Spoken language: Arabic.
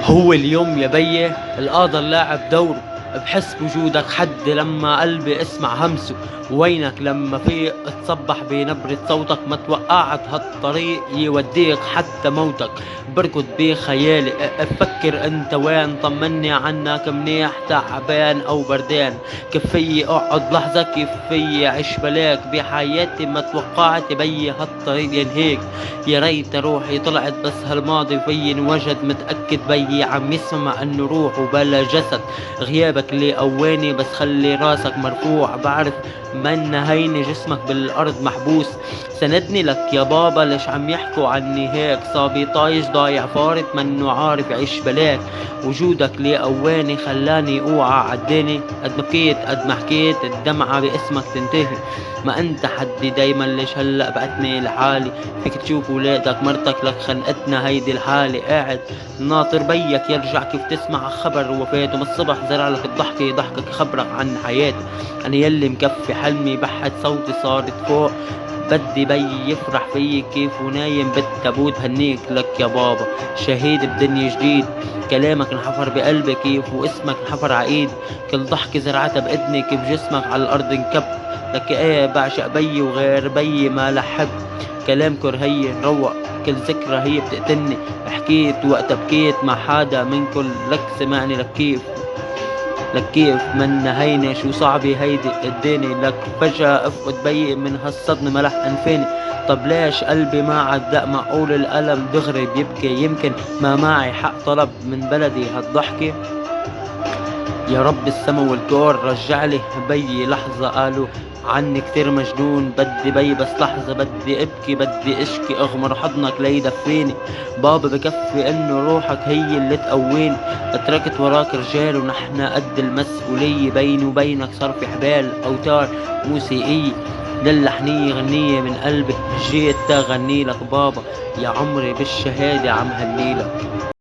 هو اليوم يا بيه القادر لاعب دوره، بحس بوجودك حد لما قلبي اسمع همسه. وينك لما في تصبح بنبرة صوتك؟ ما توقعت هالطريق يوديك حتى موتك. بركض بخيالي افكر انت وين، طمني عنك منيح تعبان او بردان. كفي اقعد لحظة، كفي عيش بلاك بحياتي، ما توقعت بي هالطريق ينهيك. يا ريت روحي طلعت بس هالماضي فين وجد، متأكد بي عم يسمع انه روح وبلا جسد. غيابك لي قواني بس خلي راسك مرفوع، بعرف من هيني جسمك بالارض محبوس. سندني لك يا بابا، ليش عم يحكوا عني هيك؟ صابي طايش ضايع فارط منه عارف يعيش بلاك. وجودك لي قواني خلاني اوعى عداني، قد ما بكيت قد ما حكيت الدمعة باسمك تنتهي. ما انت حدي دايما، ليش هلأ بعتني لحالي؟ فيك تشوف ولادك مرتك لك خنقتنا هيدي الحالة. قاعد ناطر بيك يرجع كيف تسمع خبر وفاته، من الصبح زرع لك الضحكة يضحكك يخبرك عن حياتي. انا يلي مكفي حلمي بحت صوتي صارت فوق، بدي بي يفرح فيي كيف ونايم بالتابوت. هنيك لك يا بابا شهيد بدنيا جديد، كلامك انحفر بقلبي كيف واسمك انحفر عايد. كل ضحكة زرعتها بإذني كيف جسمك على الأرض انكب. لك ايه بعشق بي وغير بي ما لحب، كلام كرهية روق كل ذكرى هي بتقتلني. حكيت وقت بكيت مع حدا منكل، لك سمعني لك كيف من هينة شو صعبة هيدي اديني. لك فجأة افقد بي من هالصدمة ملح انفاني. طب ليش قلبي ما عدق معقول الألم دغري بيبكي؟ يمكن ما معي حق طلب من بلدي هالضحكة. يا رب السما والكون رجعلي بي لحظة، قالوا عني كتير مجنون. بدي بي بس لحظة، بدي ابكي بدي اشكي اغمر حضنك ليدفيني. بابا بكفي انه روحك هي اللي تقويني. اتركت وراك رجال ونحن قد المسؤولية، بيني وبينك صار في حبال اوتار موسيقية. للحنية غنية من قلبي جيت تغني لك بابا، يا عمري بالشهادة عم هنيلك.